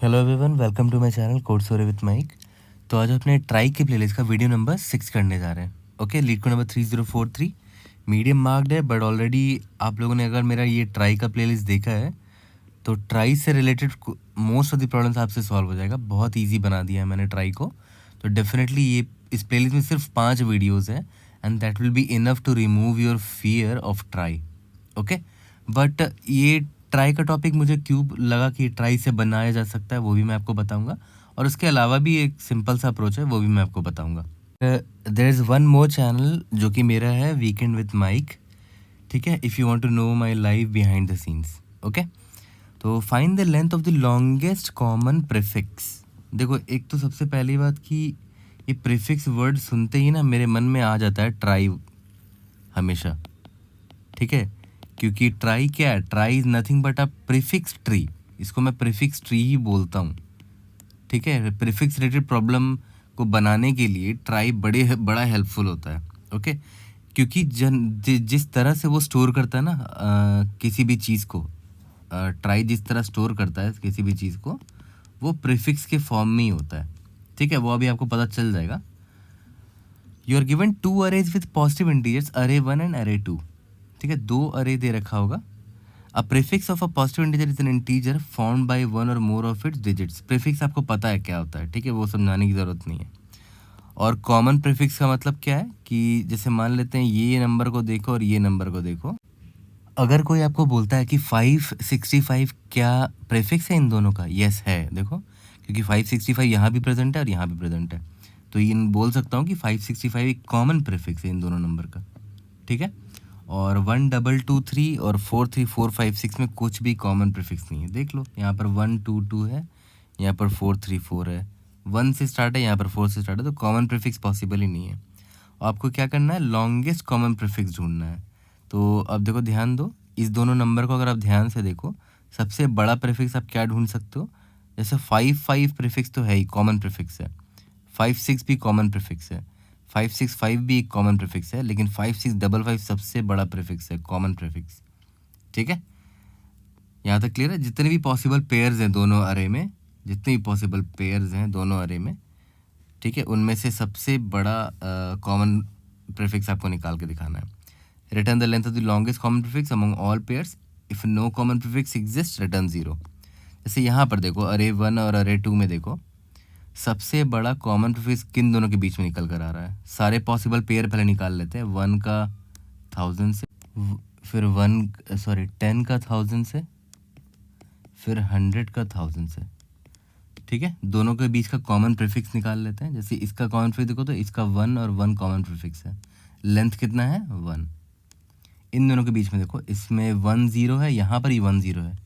Hello everyone, welcome to my channel code story with MIK. तो आज अपने try की प्लेलिस्ट का वीडियो नंबर 6 करने जा रहे हैं। ओके, लीड को नंबर 3043 मीडियम मार्क्ड है, बट ऑलरेडी आप लोगों ने अगर मेरा ये ट्राई का प्लेलिस्ट देखा है तो ट्राई से related most of the problems आपसे सॉल्व हो जाएगा। बहुत ईजी बना दिया है मैंने ट्राई को। तो डेफिनेटली ये इस प्लेलिस्ट में सिर्फ 5 वीडियोज़ हैं and that will be enough to remove your fear of trie. Okay, but ये ट्राई का टॉपिक मुझे क्यों लगा कि ट्राई से बनाया जा सकता है वो भी मैं आपको बताऊंगा, और उसके अलावा भी एक सिंपल सा अप्रोच है वो भी मैं आपको बताऊंगा। There is one more channel जो कि मेरा है, वीकेंड विद माइक। ठीक है, if you want to know my life behind the scenes. Okay, तो find the length of the longest common prefix. देखो, एक तो सबसे पहली बात कि ये प्रीफिक्स वर्ड सुनते ही ना मेरे मन में आ जाता है ट्राई हमेशा। ठीक है, क्योंकि ट्राई क्या है? Try is nothing but a prefix tree. इसको मैं प्रीफिक्स ट्री ही बोलता हूँ। ठीक है, प्रीफिक्स रिलेटेड प्रॉब्लम को बनाने के लिए ट्राई बड़ा हेल्पफुल होता है। ओके, क्योंकि जिस तरह से वो स्टोर करता है ना किसी भी चीज़ को, ट्राई जिस तरह स्टोर करता है किसी भी चीज़ को, वो प्रीफिक्स के फॉर्म में ही होता है। ठीक है, वो अभी आपको पता चल जाएगा। You are given 2 arrays with positive integers, arr 1 and अरे 2। ठीक है, 2 अरे दे रखा होगा। A prefix of a positive integer is an integer formed by one or more of its digits. Prefix आपको पता है क्या होता है, ठीक है, वो समझाने की ज़रूरत नहीं है। और कॉमन प्रीफिक्स का मतलब क्या है कि जैसे मान लेते हैं ये नंबर को देखो और ये नंबर को देखो। अगर कोई आपको बोलता है कि 565 क्या प्रीफिक्स है इन दोनों का? यस है, देखो, क्योंकि 565 यहाँ भी प्रेजेंट है और यहाँ भी प्रेजेंट है, तो ये बोल सकता हूँ कि 565 एक कॉमन प्रीफिक्स है इन दोनों नंबर का। ठीक है, और 1223 और 43456 में कुछ भी कॉमन प्रीफिक्स नहीं है। देख लो, यहाँ पर 122 है, यहाँ पर 434 है, 1 से स्टार्ट है, यहाँ पर 4 से स्टार्ट है, तो कॉमन प्रीफिक्स पॉसिबल ही नहीं है। और आपको क्या करना है? लॉन्गेस्ट कॉमन प्रीफिक्स ढूंढना है। तो अब देखो, ध्यान दो, इस दोनों नंबर को अगर आप ध्यान से देखो, सबसे बड़ा प्रीफिक्स आप क्या ढूंढ सकते हो? जैसे 55 प्रीफिक्स तो है ही, कॉमन प्रीफिक्स है। 56 भी कॉमन प्रीफिक्स है। 565 भी एक कॉमन प्रीफिक्स है, लेकिन 5655 सबसे बड़ा प्रीफिक्स है, कॉमन प्रीफिक्स। ठीक है, यहाँ तक क्लियर है? जितने भी पॉसिबल पेयर्स हैं दोनों अरे में, जितने भी पॉसिबल पेयर्स हैं दोनों अरे में, ठीक है, उनमें से सबसे बड़ा कॉमन प्रीफिक्स आपको निकाल के दिखाना है। Return the length of the longest common prefix among all pairs. If no common prefix exist, return 0। जैसे यहाँ पर देखो, अरे 1 और अरे 2 में देखो, सबसे बड़ा कॉमन प्रीफिक्स किन दोनों के बीच में निकल कर आ रहा है? सारे पॉसिबल पेयर पहले निकाल लेते हैं। 1 का 1000 से, फिर 10 का 1000 से, फिर 100 का 1000 से। ठीक है, दोनों के बीच का कॉमन प्रीफिक्स निकाल लेते हैं। जैसे इसका कॉमन प्रीफिक्स देखो, तो इसका 1 और 1 कॉमन प्रीफिक्स है। लेंथ कितना है? 1। इन दोनों के बीच में देखो, इसमें 1 0 है, यहाँ पर ही 1 0 है,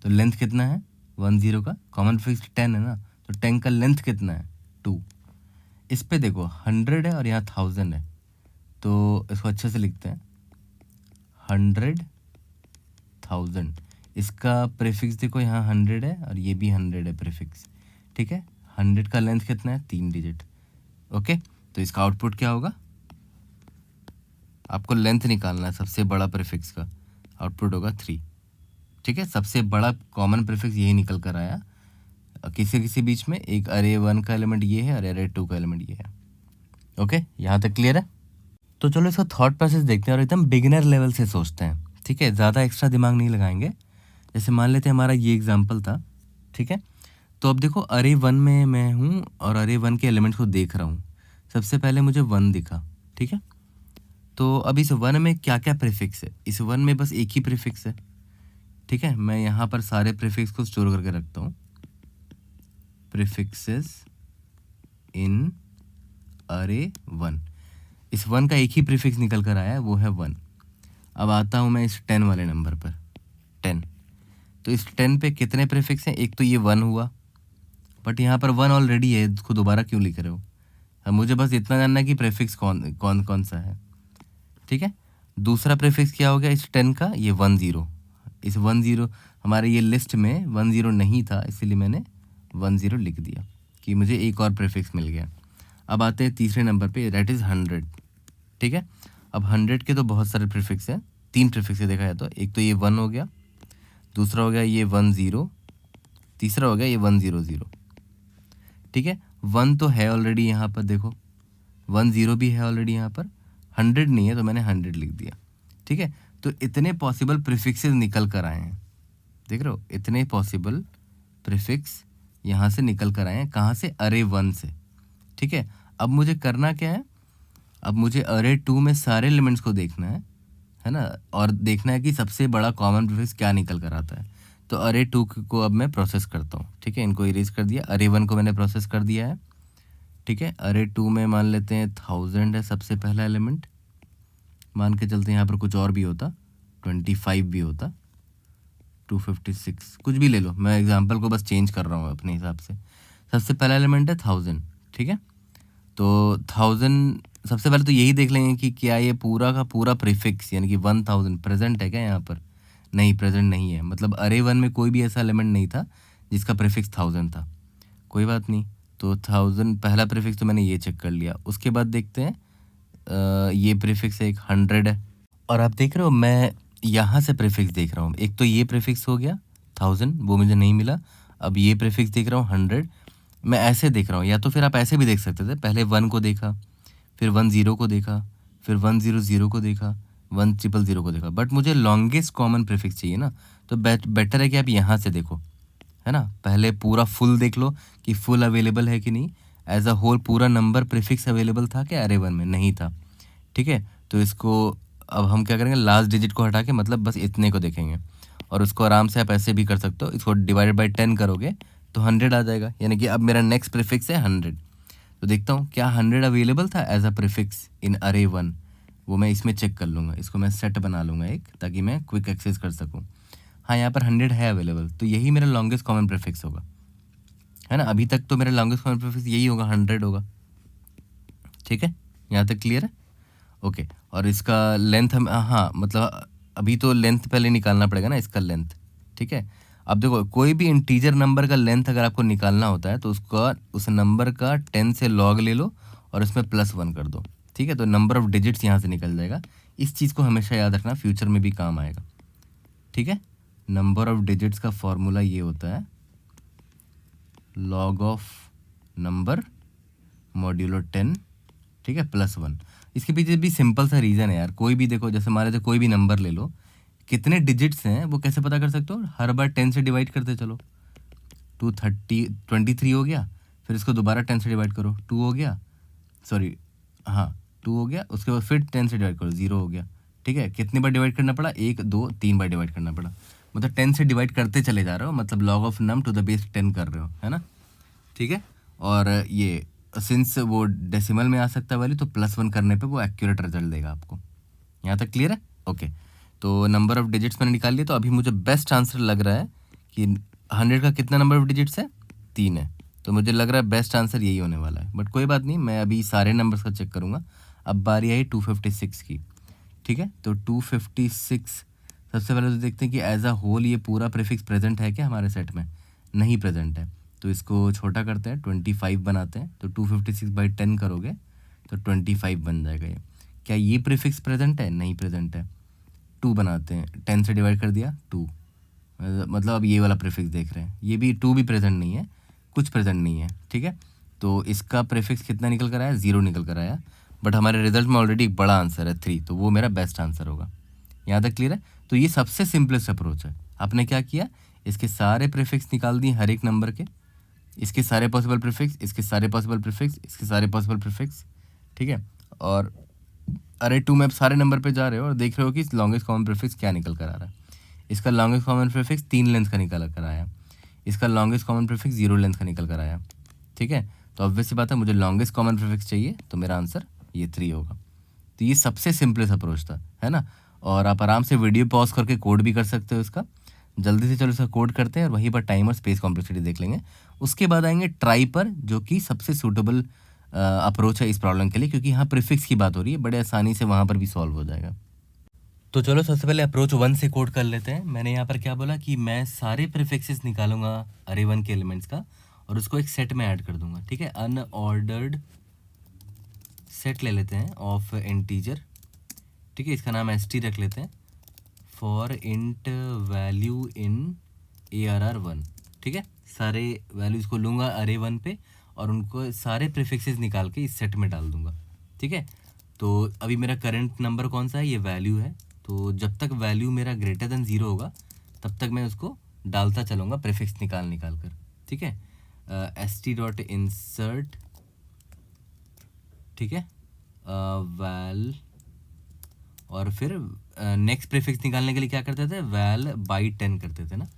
तो लेंथ कितना है? 1 0 का कॉमन प्रीफिक्स 10 है ना, तो 10 का लेंथ कितना है? 2। इस पे देखो 100 है और यहाँ 1000 है, तो इसको अच्छे से लिखते हैं, 100,000। इसका प्रीफिक्स देखो, यहाँ 100 है और ये भी 100 है प्रीफिक्स। ठीक है, 100 का लेंथ कितना है? 3 डिजिट। ओके, तो इसका आउटपुट क्या होगा? आपको लेंथ निकालना है सबसे बड़ा प्रीफिक्स का, आउटपुट होगा 3। ठीक है, सबसे बड़ा कॉमन प्रीफिक्स यही निकल कर आया। किसी किसी बीच में एक अरे 1 का एलिमेंट ये है और अरे 2 का एलिमेंट ये है। ओके, यहाँ तक क्लियर है? तो चलो इसका थॉट प्रोसेस देखते हैं और एकदम बिगिनर लेवल से सोचते हैं। ठीक है, ज़्यादा एक्स्ट्रा दिमाग नहीं लगाएंगे। जैसे मान लेते हैं हमारा ये एग्जाम्पल था। ठीक है, तो अब देखो, अरे 1 में मैं हूँ और अरे 1 के एलिमेंट्स को देख रहा हूँ। सबसे पहले मुझे 1 दिखा। ठीक है, तो अब इस 1 में क्या क्या प्रीफिक्स है? इस 1 में बस एक ही प्रीफिक्स है। ठीक है, मैं यहाँ पर सारे प्रीफिक्स को स्टोर करके रखता हूँ। प्रीफिक्सेस इन अरे 1। इस 1 का एक ही प्रीफिक्स निकल कर आया है, वो है 1। अब आता हूँ मैं इस 10 वाले नंबर पर, 10। तो इस 10 पे कितने प्रीफिक्स हैं? एक तो ये 1 हुआ, बट यहाँ पर 1 ऑलरेडी है, इसको दोबारा क्यों लिख रहे हो? अब मुझे बस इतना जानना है कि प्रीफिक्स कौन कौन कौन सा है। ठीक है, दूसरा प्रीफिक्स क्या हो गया इस 10 का? ये 1 0। इस 1 0 हमारे ये लिस्ट में 1 0 नहीं था, इसीलिए मैंने 1 0 लिख दिया कि मुझे एक और प्रीफिक्स मिल गया। अब आते हैं तीसरे नंबर पे, दैट इज़ 100। ठीक है, अब 100 के तो बहुत सारे प्रीफिक्स हैं, 3 प्रीफिक्स देखा जाए तो। एक तो ये 1 हो गया, दूसरा हो गया ये 1 0, तीसरा हो गया ये 100, ठीक है। 1 तो है ऑलरेडी यहाँ पर, देखो 10 भी है ऑलरेडी यहाँ पर, 100 नहीं है तो मैंने 100 लिख दिया, ठीक है। तो इतने पॉसिबल प्रीफिक्सेस निकल कर आए हैं, देख रहे हो, इतने पॉसिबल प्रीफिक्स यहाँ से निकल कर आए हैं, कहाँ से, अरे 1 से, ठीक है। अब मुझे करना क्या है, अब मुझे अरे 2 में सारे एलिमेंट्स को देखना है ना, और देखना है कि सबसे बड़ा कॉमन प्रीफिक्स क्या निकल कर आता है। तो अरे 2 को अब मैं प्रोसेस करता हूँ, ठीक है, इनको इरेज कर दिया। अरे 1 को मैंने प्रोसेस कर दिया है, ठीक है। अरे 2 में मान लेते हैं 1000 है सबसे पहला एलिमेंट, मान के चलते हैं यहाँ पर कुछ और भी होता, 25 भी होता, 256 कुछ भी ले लो, मैं एग्जांपल को बस चेंज कर रहा हूँ अपने हिसाब से। सबसे पहला एलिमेंट है 1000, ठीक है। तो 1000 सबसे पहले तो यही देख लेंगे कि क्या ये पूरा का पूरा प्रीफिक्स यानी कि 1000 प्रेजेंट है क्या यहाँ पर। नहीं, प्रेजेंट नहीं है, मतलब अरे 1 में कोई भी ऐसा एलिमेंट नहीं था जिसका प्रीफिक्स 1000 था। कोई बात नहीं, तो 1000 पहला प्रीफिक्स तो मैंने ये चेक कर लिया। उसके बाद देखते हैं ये प्रीफिक्स एक 100 है, और आप देख रहे हो मैं यहाँ से प्रीफिक्स देख रहा हूँ। एक तो ये प्रीफिक्स हो गया 1000, वो मुझे नहीं मिला। अब ये प्रीफिक्स देख रहा हूँ 100, मैं ऐसे देख रहा हूँ, या तो फिर आप ऐसे भी देख सकते थे, पहले 1 को देखा, फिर 10 को देखा, फिर 100 को देखा, 100 को देखा, बट मुझे लॉन्गेस्ट कॉमन प्रीफिक्स चाहिए ना, तो बेटर है कि आप यहाँ से देखो, है ना। पहले पूरा फुल देख लो कि फुल अवेलेबल है कि नहीं, एज अ होल पूरा नंबर प्रीफिक्स अवेलेबल था क्या अरे 1 में, नहीं था, ठीक है। तो इसको अब हम क्या करेंगे, लास्ट डिजिट को हटा के मतलब बस इतने को देखेंगे, और उसको आराम से आप ऐसे भी कर सकते हो, इसको डिवाइडेड बाई 10 करोगे तो 100 आ जाएगा, यानी कि अब मेरा नेक्स्ट प्रीफिक्स है 100। तो देखता हूँ क्या 100 अवेलेबल था एज अ प्रीफिक्स इन अरे 1, वो मैं इसमें चेक कर लूँगा, इसको मैं सेट बना लूँगा एक, ताकि मैं क्विक एक्सेस कर सकूँ। हाँ, यहाँ पर 100 है अवेलेबल, तो यही मेरा लॉन्गेस्ट कॉमन प्रीफिक्स होगा, है ना। अभी तक तो मेरा लॉन्गेस्ट कॉमन प्रीफिक्स यही होगा, 100 होगा, ठीक है। यहाँ तक क्लियर है, ओके। और इसका लेंथ हम, हाँ मतलब अभी तो लेंथ पहले निकालना पड़ेगा ना, इसका लेंथ, ठीक है। अब देखो कोई भी इंटीजर नंबर का लेंथ अगर आपको निकालना होता है तो उसका उस नंबर का 10 से लॉग ले लो और उसमें +1 कर दो, ठीक है। तो नंबर ऑफ डिजिट्स यहाँ से निकल जाएगा। इस चीज़ को हमेशा याद रखना, फ्यूचर में भी काम आएगा, ठीक है। नंबर ऑफ डिजिट्स का फॉर्मूला ये होता है लॉग ऑफ नंबर मॉड्यूलो 10, ठीक है, +1। इसके पीछे भी सिंपल सा रीज़न है यार, कोई भी देखो, जैसे मान लेते कोई भी नंबर ले लो, कितने डिजिट्स हैं वो कैसे पता कर सकते हो, हर बार 10 से डिवाइड करते चलो, 23 हो गया, फिर इसको दोबारा 10 से डिवाइड करो, 2 हो गया, सॉरी हाँ 2 हो गया, उसके बाद फिर 10 से डिवाइड करो, 0 हो गया, ठीक है। कितनी बार डिवाइड करना पड़ा, 1 2 3 बार डिवाइड करना पड़ा, मतलब 10 से डिवाइड करते चले जा रहे हो, मतलब log of num to the base 10 कर रहे हो, है ना, ठीक है। और ये सिंस वो डेसिमल में आ सकता है वैल्यू, तो +1 करने पे वो एक्यूरेट रिजल्ट देगा आपको। यहाँ तक क्लियर है, ओके। तो नंबर ऑफ डिजिट्स मैंने निकाल लिया, तो अभी मुझे बेस्ट आंसर लग रहा है कि 100 का कितना नंबर ऑफ डिजिट्स है, 3 है, तो मुझे लग रहा है बेस्ट आंसर यही होने वाला है। बट कोई बात नहीं, मैं अभी सारे नंबर्स का चेक करूँगा। अब बारी आई 256 की, ठीक है। तो 256 सबसे पहले तो देखते हैं कि एज अ होल ये पूरा प्रीफिक्स प्रेजेंट है क्या हमारे सेट में, नहीं प्रेजेंट है, तो इसको छोटा करते हैं, 25 बनाते हैं। तो 256/10 करोगे तो 25 बन जाएगा ये। क्या ये प्रीफिक्स प्रेजेंट है, नहीं प्रेजेंट है, 2 बनाते हैं, 10 से डिवाइड कर दिया 2, मतलब अब ये वाला प्रीफिक्स देख रहे हैं, ये भी 2 भी प्रेजेंट नहीं है, कुछ प्रेजेंट नहीं है, ठीक है। तो इसका प्रीफिक्स कितना निकल कर आया, 0 निकल कर आया, बट हमारे रिजल्ट में ऑलरेडी एक बड़ा आंसर है 3, तो वो मेरा बेस्ट आंसर होगा। यहाँ तक क्लियर है। तो ये सबसे सिंपलेस्ट अप्रोच है। आपने क्या किया, इसके सारे प्रीफिक्स निकाल दिए हर एक नंबर के, इसके सारे पॉसिबल प्रीफिक्स, इसके सारे पॉसिबल प्रीफिक्स, इसके सारे पॉसिबल प्रीफिक्स, ठीक है। और अरे 2 में आप सारे नंबर पे जा रहे हो और देख रहे हो कि लॉन्गेस्ट कॉमन प्रीफिक्स क्या निकल कर आ रहा है। इसका लॉन्गेस्ट कॉमन प्रीफिक्स 3 लेंथ का निकल कर आया, इसका लॉन्गेस्ट कॉमन प्रीफिक्स 0 लेंथ का निकल कर आया, ठीक है। तो ऑब्वियस सी बात है, मुझे लॉन्गेस्ट कॉमन प्रीफिक्स चाहिए, तो मेरा आंसर ये 3 होगा। तो ये सबसे सिंपलेस्ट अप्रोच था, है ना। और आप आराम से वीडियो पॉज करके कोड भी कर सकते हो इसका। जल्दी से चलो इसका कोड करते हैं और वहीं पर टाइम और स्पेस कॉम्प्लेक्सिटी देख लेंगे। उसके बाद आएंगे ट्राई पर, जो कि सबसे सूटेबल अप्रोच है इस प्रॉब्लम के लिए, क्योंकि यहाँ प्रीफिक्स की बात हो रही है, बड़े आसानी से वहाँ पर भी सॉल्व हो जाएगा। तो चलो सबसे पहले अप्रोच 1 से कोड कर लेते हैं। मैंने यहाँ पर क्या बोला कि मैं सारे प्रीफिक्सेस निकालूंगा अरे 1 के एलिमेंट्स का और उसको एक सेट में ऐड कर दूंगा, ठीक है। अनऑर्डर्ड सेट ले लेते हैं ऑफ इंटीजर, ठीक है, इसका नाम st रख लेते हैं, for int value in ARR1, ठीक है। सारे वैल्यूज़ को लूँगा अरे 1 पे और उनको सारे प्रीफिक्सेस निकाल के इस सेट में डाल दूँगा। ठीक है, तो अभी मेरा करंट नंबर कौन सा है, ये वैल्यू है। तो जब तक वैल्यू मेरा ग्रेटर देन 0 होगा तब तक मैं उसको डालता चलूँगा प्रीफिक्स निकाल कर। ठीक है, st.insert, ठीक है, वैल, और फिर नेक्स्ट प्रीफिक्स निकालने के लिए क्या करते थे, वैल बाई 10 करते थे ना,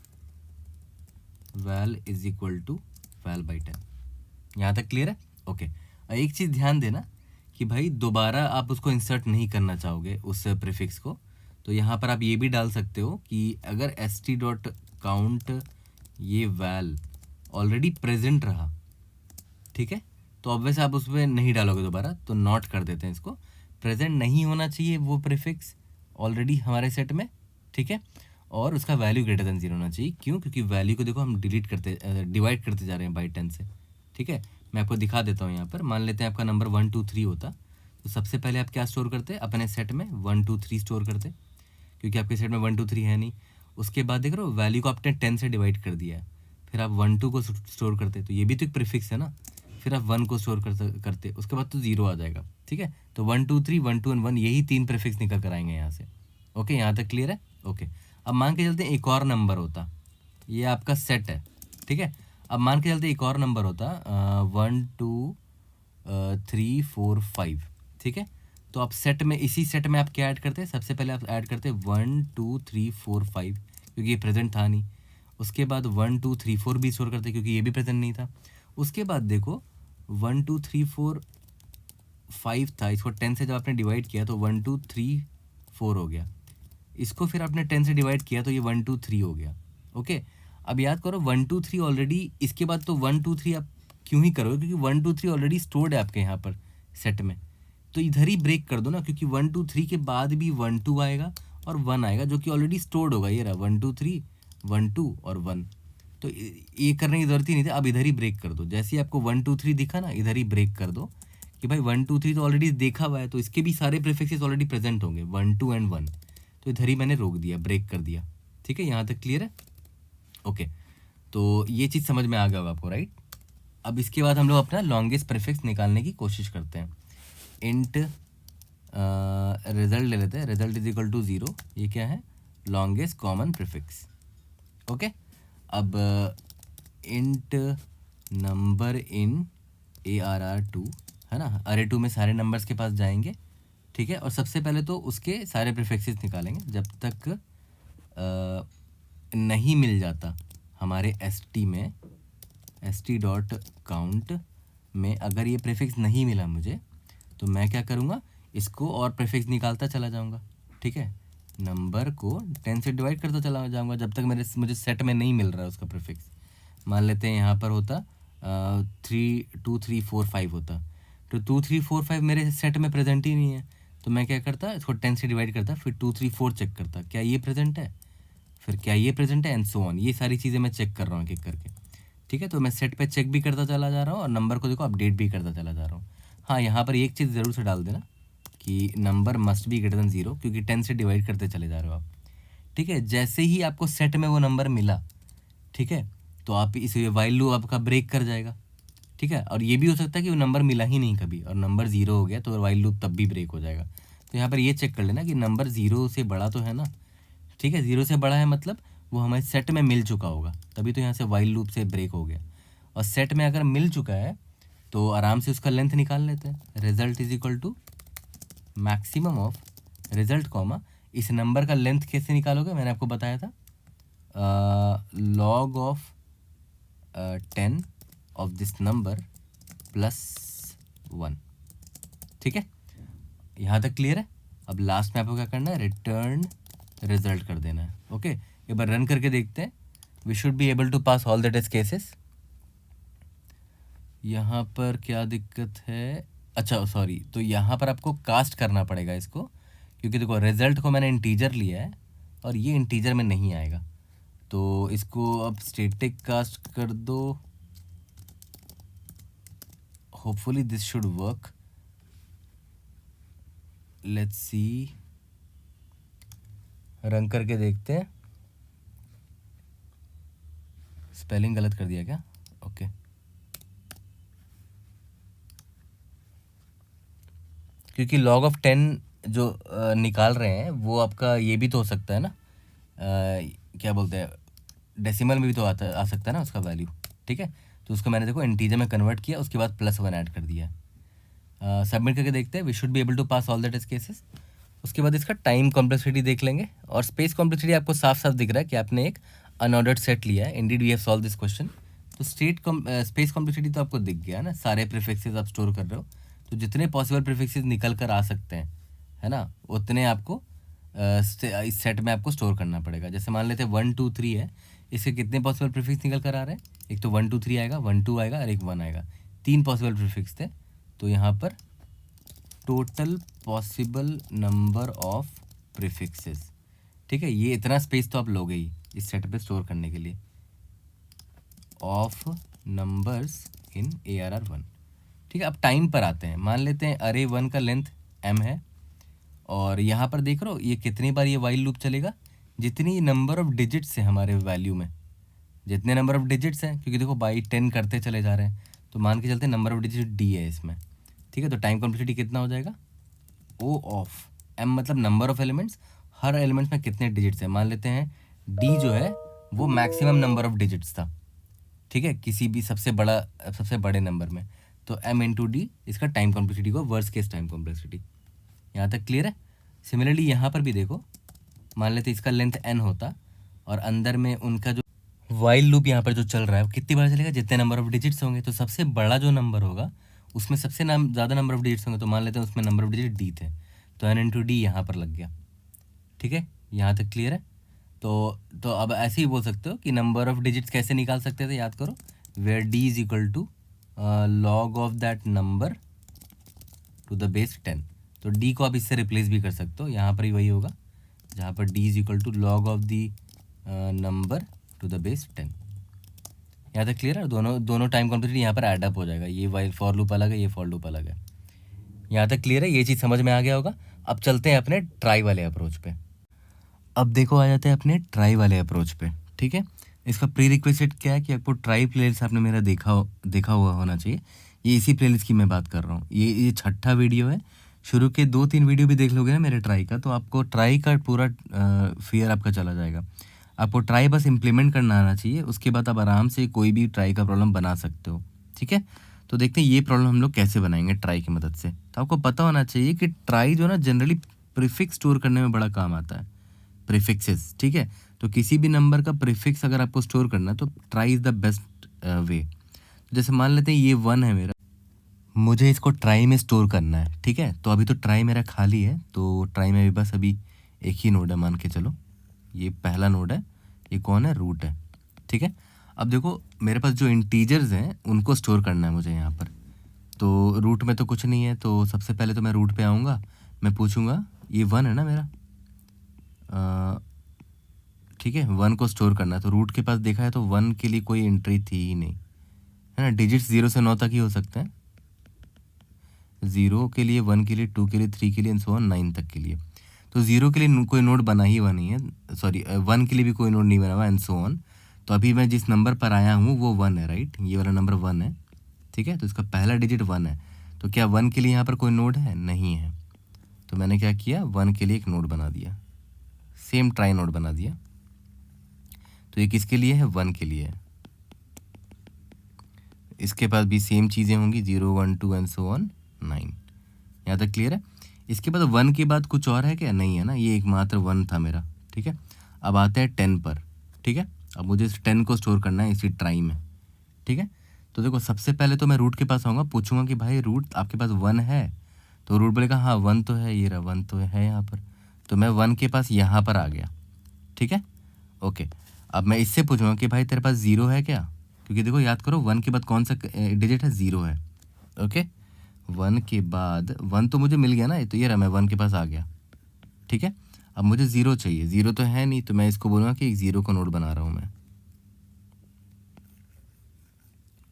val is equal to val by 10। यहाँ तक क्लियर है? ओके। एक चीज़ ध्यान देना कि भाई दोबारा आप उसको इंसर्ट नहीं करना चाहोगे उस प्रीफिक्स को, तो यहाँ पर आप ये भी डाल सकते हो कि अगर st.count ये वैल ऑलरेडी प्रेजेंट रहा, ठीक है, तो ऑब्वियस आप उसमें नहीं डालोगे दोबारा, तो नॉट कर देते हैं इसको। प्रेजेंट नहीं होना चाहिए वो प्रीफिक्स ऑलरेडी हमारे सेट में, ठीक है, और उसका वैल्यू ग्रेटर देन 0 होना चाहिए। क्यों? क्योंकि वैल्यू को देखो हम डिवाइड करते जा रहे हैं बाई 10 से। ठीक है, मैं आपको दिखा देता हूँ यहाँ पर। मान लेते हैं आपका नंबर 1 2 3 होता, तो सबसे पहले आप क्या स्टोर करते, अपने सेट में 1 2 3 स्टोर करते, क्योंकि आपके सेट में 1 2 3 है नहीं। उसके बाद देख रहे हो वैल्यू को आपने 10 से डिवाइड कर दिया है, फिर आप 1 2 को स्टोर करते, तो ये भी तो एक प्रीफिक्स है ना, फिर आप 1 को स्टोर करते, उसके बाद तो 0 आ जाएगा। ठीक है, तो 1 2 3 1 2 एंड 1 यही 3 प्रीफिक्स निकल कर आएंगे यहाँ से। ओके, यहाँ तक क्लियर है? ओके, अब मान के चलते हैं एक और नंबर होता, ये आपका सेट है, ठीक है। अब मान के चलते एक और नंबर होता 1 2 3 4 5, ठीक है। तो आप सेट में, इसी सेट में आप क्या ऐड करते हैं, सबसे पहले आप ऐड करते हैं 1 2 3 4 5, क्योंकि ये प्रेजेंट था नहीं। उसके बाद 1 2 3 4 भी स्टोर करते, क्योंकि ये भी प्रेजेंट नहीं था। उसके बाद देखो 1 2 3 4 5 था, इसको 10 से जब आपने डिवाइड किया तो 1 2 3 4 हो गया। इसको फिर आपने 10 से डिवाइड किया तो ये 1 2 3 हो गया। ओके, अब याद करो 1 2 3 ऑलरेडी, इसके बाद तो 1 2 3 आप क्यों ही करोगे, क्योंकि 1 2 3 ऑलरेडी स्टोर्ड है आपके यहाँ पर सेट में, तो इधर ही ब्रेक कर दो ना, क्योंकि 1 2 3 के बाद भी 1 2 आएगा और 1 आएगा, जो कि ऑलरेडी स्टोर्ड होगा। ये रहा 1 2 3 1 2 और 1, तो ये करने की ज़रूरत ही नहीं थी। अब इधर ही ब्रेक कर दो, जैसे ही आपको 1 2 3 दिखा ना, इधर ही ब्रेक कर दो कि भाई 1 2 3 तो ऑलरेडी देखा हुआ है, तो इसके भी सारे प्रीफिक्सेस ऑलरेडी प्रेजेंट होंगे 1 2 एंड 1, तो इधर ही मैंने रोक दिया, ब्रेक कर दिया। ठीक है, यहाँ तक क्लियर है? ओके, तो ये चीज़ समझ में आ गया होगा आपको, राइट? अब इसके बाद हम लोग अपना लॉन्गेस्ट प्रीफिक्स निकालने की कोशिश करते हैं। इंट रिजल्ट ले लेते हैं, रिजल्ट इज इक्वल टू 0, ये क्या है, लॉन्गेस्ट कॉमन प्रीफिक्स। ओके, अब इंट नंबर इन ARR2, है ना, अरे 2 में सारे नंबर्स के पास जाएंगे, ठीक है, और सबसे पहले तो उसके सारे प्रीफिक्सेस निकालेंगे। जब तक नहीं मिल जाता हमारे st में, st.count में अगर ये प्रीफिक्स नहीं मिला मुझे, तो मैं क्या करूँगा, इसको और प्रीफिक्स निकालता चला जाऊँगा। ठीक है, नंबर को 10 से डिवाइड करता चला जाऊँगा जब तक मुझे सेट में नहीं मिल रहा है उसका प्रीफिक्स। मान लेते हैं यहाँ पर होता 3 2 3 4 5 होता, तो 2 3 4 5 मेरे सेट में प्रेजेंट ही नहीं है, तो मैं क्या करता, इसको 10 से डिवाइड करता, फिर 2 3 4 चेक करता, क्या ये प्रेजेंट है, फिर क्या ये प्रेजेंट है, एंड सो ऑन। ये सारी चीज़ें मैं चेक कर रहा हूँ एक एक करके। ठीक है, तो मैं सेट पे चेक भी करता चला जा रहा हूँ और नंबर को देखो अपडेट भी करता चला जा रहा हूँ। हाँ, यहाँ पर एक चीज़ ज़रूर से डाल देना कि number must be greater than 0, क्योंकि 10 से डिवाइड करते चले जा रहे हो आप। ठीक है, जैसे ही आपको सेट में वो नंबर मिला, ठीक है, तो आप इस वाइल लूप आपका ब्रेक कर जाएगा। ठीक है, और ये भी हो सकता है कि वो नंबर मिला ही नहीं कभी और नंबर 0 हो गया, तो वाइल लूप तब भी ब्रेक हो जाएगा। तो यहाँ पर ये चेक कर लेना कि नंबर 0 से बड़ा तो है ना। ठीक है, 0 से बड़ा है मतलब वो हमारे सेट में मिल चुका होगा, तभी तो यहाँ से वाइल लूप से ब्रेक हो गया। और सेट में अगर मिल चुका है तो आराम से उसका लेंथ निकाल लेते हैं। Result is equal to maximum of result comma, इस नंबर का लेंथ कैसे निकालोगे, मैंने आपको बताया था, log of 10 of this number plus 1। ठीक है, यहाँ तक क्लियर है? अब लास्ट में आपको क्या करना है, रिटर्न रिजल्ट कर देना है। ओके, एक बार रन करके देखते हैं। We should be able to pass all the test cases. यहाँ पर क्या दिक्कत है, अच्छा सॉरी, तो यहाँ पर आपको कास्ट करना पड़ेगा इसको, क्योंकि देखो रिजल्ट को मैंने इंटीजर लिया है और ये इंटीजर में नहीं आएगा, तो इसको अब स्टैटिक कास्ट कर दो। Hopefully this should work, let's see, run करके देखते हैं। स्पेलिंग गलत कर दिया क्या? ओके, क्योंकि log ऑफ 10 जो निकाल रहे हैं वो आपका ये भी तो हो सकता है ना, क्या बोलते हैं, डेसिमल में भी तो आ सकता है ना उसका वैल्यू। ठीक है, तो उसको मैंने देखो इंटीजर में कन्वर्ट किया, उसके बाद +1 ऐड कर दिया। सबमिट करके देखते हैं, we should be able to pass all the test cases. उसके बाद इसका टाइम कॉम्प्लेक्सिटी देख लेंगे, और स्पेस कॉम्प्लेक्सिटी आपको साफ साफ दिख रहा है कि आपने एक अनऑर्डर्ड सेट लिया है। Indeed we have solve this question. तो स्पेस कॉम्प्लेक्सिटी तो आपको दिख गया ना, सारे प्रीफिक्सेस आप स्टोर कर रहे हो, तो जितने पॉसिबल प्रीफिक्सेस निकल कर आ सकते हैं, है ना, उतने आपको इस सेट में आपको स्टोर करना पड़ेगा। जैसे मान लेते हैं 1 2 3 है, इसके कितने पॉसिबल प्रीफिक्स निकल कर आ रहे हैं? एक तो 1 2 3 आएगा, 1 2 आएगा और एक 1 आएगा, 3 पॉसिबल प्रीफिक्स थे। तो यहाँ पर total possible number of prefixes, ठीक है, ये इतना स्पेस तो आप लोगे ही इस सेट पे स्टोर करने के लिए, ऑफ नंबर्स इन ARR1। ठीक है, अब टाइम पर आते हैं। मान लेते हैं अरे 1 का लेंथ m है, और यहाँ पर देख रहे हो ये कितनी बार ये वाइल लूप चलेगा, जितनी नंबर ऑफ डिजिट्स है हमारे वैल्यू में, जितने नंबर ऑफ डिजिट्स हैं, क्योंकि देखो बाई 10 करते चले जा रहे हैं, तो मान के चलते हैं नंबर ऑफ डिजिट d है इसमें। ठीक है, तो टाइम कॉम्प्लेक्सिटी कितना हो जाएगा? O ऑफ m मतलब number of elements, her elements में कितने डिजिट्स हैं। मान लेते हैं d जो है वो मैक्सिमम नंबर ऑफ डिजिट्स था, ठीक है, किसी भी सबसे बड़े नंबर में, तो m इंटू डी इसका टाइम कॉम्प्लेक्सिटी को वर्स्ट केस टाइम कॉम्प्लेक्सिटी। यहाँ तक क्लियर है? सिमिलरली यहाँ पर भी देखो, मान लेते इसका लेंथ n होता, और अंदर में उनका जो वाइल लूप यहाँ पर जो चल रहा है वो कितनी बार चलेगा? जितने नंबर ऑफ डिजिट्स होंगे। तो सबसे बड़ा जो नंबर होगा उसमें सबसे ज़्यादा नंबर ऑफ डिजिट्स होंगे, तो मान लेते हैं उसमें नंबर ऑफ डिजिट डी थे, तो n इंटू डी यहाँ पर लग गया। ठीक है, यहाँ तक क्लियर है? तो अब ऐसे ही बोल सकते हो कि नंबर ऑफ डिजिट्स कैसे निकाल सकते थे, याद करो, where D is equal to log of that number to the base 10। तो डी को आप इससे रिप्लेस भी कर सकते हो, यहाँ पर ही वही होगा जहाँ पर D is equal to log of the number to the base 10। यहाँ तक क्लियर है? दोनों टाइम कॉम्प्लेक्सिटी यहाँ पर ऐड अप हो जाएगा, ये वाइल फॉर लूप अलग है, ये फॉर लूप अलग है। यहाँ तक क्लियर है? ये चीज़ समझ में आ गया होगा। अब चलते हैं अपने ट्राई वाले अप्रोच पे। अब देखो आ जाते हैं अपने ट्राई वाले अप्रोच पे। ठीक है, इसका प्री रिक्वेस्ट क्या है कि आपको ट्राई प्लेलिस्ट आपने मेरा देखा हुआ होना चाहिए। ये इसी प्लेलिस्ट की मैं बात कर रहा हूँ, ये छठा वीडियो है। शुरू के 2-3 वीडियो भी देख लोगे ना मेरे ट्राई का, तो आपको ट्राई का पूरा फियर आपका चला जाएगा। आपको ट्राई बस इम्प्लीमेंट करना आना चाहिए, उसके बाद आप आराम से कोई भी ट्राई का प्रॉब्लम बना सकते हो। ठीक है, तो देखते हैं ये प्रॉब्लम हम लोग कैसे बनाएंगे ट्राई की मदद से। तो आपको पता होना चाहिए कि ट्राई जो ना जनरली प्रीफिक्स स्टोर करने में बड़ा काम आता है, प्रीफिक्सेस। ठीक है, तो किसी भी नंबर का प्रीफिक्स अगर आपको स्टोर करना है तो try is the best way. जैसे मान लेते हैं ये 1 है मेरा, मुझे इसको ट्राई में स्टोर करना है। ठीक है, तो अभी तो ट्राई मेरा खाली है, तो ट्राई में भी बस अभी एक ही नोड है, मान के चलो ये पहला नोड है। ये कौन है? रूट है। ठीक है, अब देखो मेरे पास जो इंटीजर्स हैं उनको स्टोर करना है मुझे यहाँ पर। तो रूट में तो कुछ नहीं है, तो सबसे पहले तो मैं रूट पे आऊँगा, मैं पूछूंगा ये 1 है ना मेरा, ठीक है, 1 को स्टोर करना है। तो रूट के पास देखा है तो 1 के लिए कोई एंट्री थी ही नहीं, है ना। डिजिट्स 0 से 9 तक ही हो सकते हैं, 0 के लिए, 1 के लिए, 2 के लिए, 3 के लिए एंड सो ऑन 9 तक के लिए। तो 0 के लिए कोई नोड बना ही हुआ नहीं है, सॉरी 1 के लिए भी कोई नोड नहीं बना हुआ एंड सो ऑन। तो अभी मैं जिस नंबर पर आया हूँ वो 1 है, राइट, ये वाला नंबर 1 है। ठीक है, तो इसका पहला डिजिट 1 है। तो क्या 1 के लिए यहाँ पर कोई नोड है? नहीं है। तो मैंने क्या किया, 1 के लिए एक नोड बना दिया, सेम ट्राई नोड बना दिया। तो ये किसके लिए है? 1 के लिए है। इसके पास भी सेम चीज़ें होंगी, 0 1 2 एंड सो ऑन 9। यहाँ तक क्लियर है? इसके बाद 1 के बाद कुछ और है क्या? नहीं है ना, ये एकमात्र 1 था मेरा। ठीक है, अब आते हैं 10 पर। ठीक है, अब मुझे इस 10 को स्टोर करना है इसी ट्राई में। ठीक है, तो देखो सबसे पहले तो मैं रूट के पास आऊँगा, पूछूंगा कि भाई रूट आपके पास 1 है? तो रूट बोलेगा हाँ 1 तो है, ये रहा 1 तो है यहाँ पर। तो मैं 1 के पास यहाँ पर आ गया। ठीक है, ओके। अब मैं इससे पूछूंगा कि भाई तेरे पास 0 है क्या? क्योंकि देखो याद करो 1 के बाद कौन सा डिजिट है? 0 है। ओके, 1 के बाद 1 तो मुझे मिल गया ना, तो ये रहा, मैं 1 के पास आ गया। ठीक है, अब मुझे 0 चाहिए, 0 तो है नहीं, तो मैं इसको बोलूँगा कि 0 को नोड बना रहा हूँ मैं।